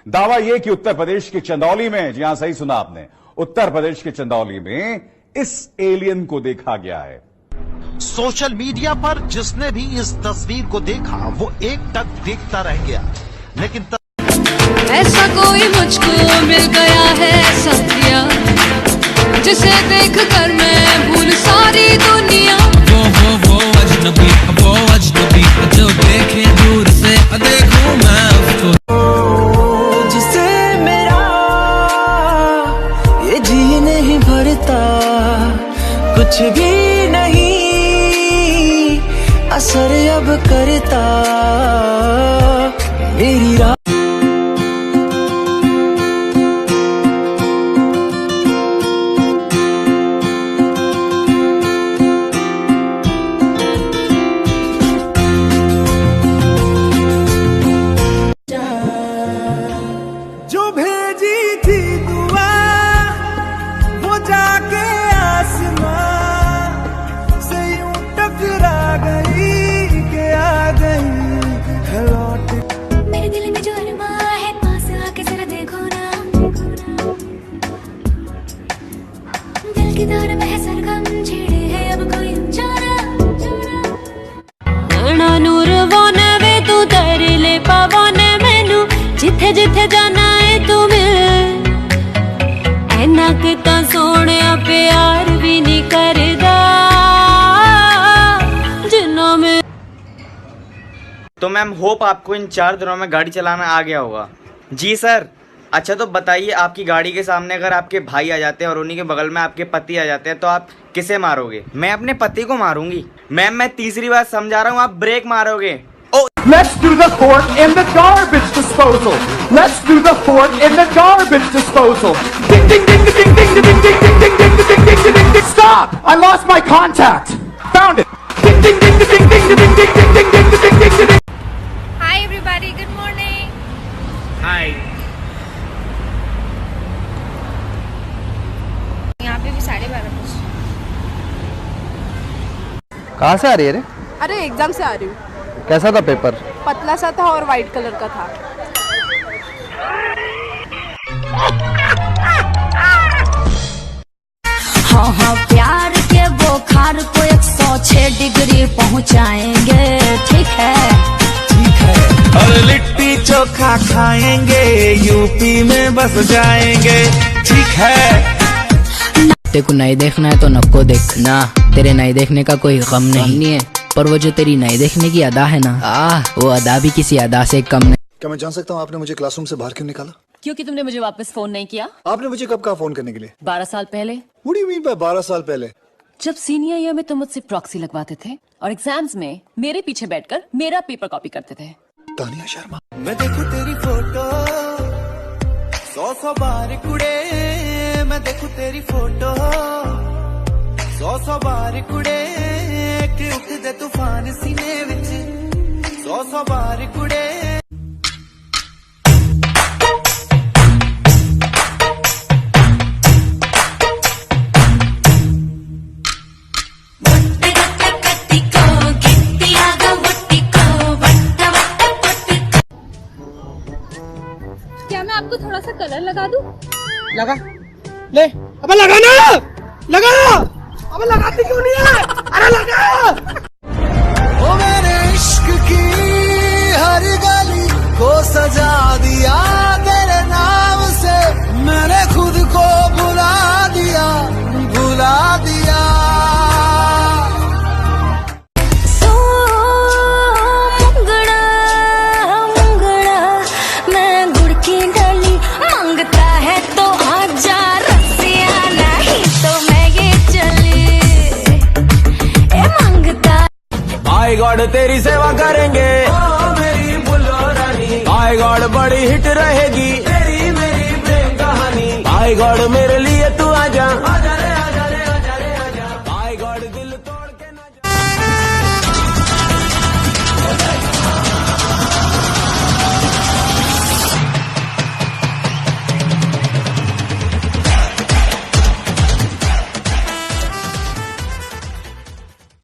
दावा यह कि उत्तर प्रदेश के चंदौली में, जी हां सही सुना आपने, उत्तर प्रदेश के चंदौली में इस एलियन को देखा गया है। सोशल मीडिया पर जिसने भी इस तस्वीर को देखा वो एकटक देखता रह गया, लेकिन ऐसा कोई मुझको मिल गया है सत्या, जिसे देखकर मैं भूल सारी दुनिया। वो अजनबी जो देखे दूर से देखूं मैं उसको, जिसे मेरा ये जी नहीं भरता, कुछ भी नहीं असर अब करता मेरी राह। जो भेजी थी दुआ वो जाके आसमां से यूं टकरा गई के आ गई लौट। मेरे दिल में जो अरमा है पास आके जरा देखो ना, दिल की दौर में है सरगम छेड़े है अब कोई ना नूर वो नवे तू तर ले पावने मैनू, जिथे जिथे जाना है तू मिल, ऐना किता सोने प्यार भी नहीं करदा जिन्ना में। तो मैम होप आपको इन 4 दिनों में गाड़ी चलाना आ गया होगा। जी सर। अच्छा तो बताइए, आपकी गाड़ी के सामने अगर आपके भाई आ जाते हैं और उन्हीं के बगल में आपके पति आ जाते हैं तो आप किसे मारोगे? मैं अपने पति को मारूंगी। मैम मैं तीसरी बार समझा रहा हूँ, आप ब्रेक मारोगे। Let's do the fork in the garbage disposal. Let's do the fork in the garbage disposal. Ding ding ding ding ding ding ding ding ding ding ding ding ding ding. Stop! I lost my contact. Found it. Ding ding ding ding ding ding ding ding ding ding ding ding ding ding. Hi everybody, good morning. हाय। यहाँ पे भी 12:30 बजे। कहाँ से आ रही है रे? अरे एग्जाम से आ रही हूँ। कैसा था पेपर? पतला सा था और वाइट कलर का था। हाँ हाँ प्यार के बुखार को 106 डिग्री पहुँचाएंगे, ठीक है? ठीक है। और लिट्टी चोखा खाएंगे, यूपी में बस जाएंगे, ठीक है। तेरे को नहीं देखना है तो नको देखना, तेरे नहीं देखने का कोई गम नहीं है, पर वो जो तेरी नहीं देखने की अदा है ना, वो अदा भी किसी अदा से कम नहीं। क्या मैं जान सकता हूँ आपने मुझे क्लासरूम से बाहर क्यों निकाला? क्योंकि तुमने मुझे वापस फोन नहीं किया। आपने मुझे कब कहा फोन करने के लिए? 12 साल पहले। What do you mean by 12 साल पहले? जब सीनियर ईयर में तुम मुझसे प्रॉक्सी लगवाते थे और एग्जाम्स में मेरे पीछे बैठकर मेरा पेपर कॉपी करते थे। तानिया शर्मा। मैं देखूं तेरी फोटो 100 बार कुड़े, मैं देखूं तेरी फोटो 100 बार कुड़े, कि उठ दे तूफान सीने विच 100 बार कुड़े। क्या मैं आपको थोड़ा सा कलर लगा दूं? लगा ले। अबे लगा ना, लगा। अबे लगाती क्यों नहीं है? अरे लगा। ओ मेरे इश्क की हर गली को सजा दिया तेरे नाम से, मैंने खुद को भुला दिया, भुला दिया। सो मुंगड़ा मुंगड़ा मैं गुड़ की डाली, मांगता है तो आजा रसिया, नहीं तो मैं ये चली ए मांगता। आई गॉड तेरी सेवा करेंगे, मेरी बुल्लो रानी। आई गॉड बड़ी हिट रहेगी तेरी मेरी प्रेम कहानी। आई गॉड मेरे लिए तू आजा।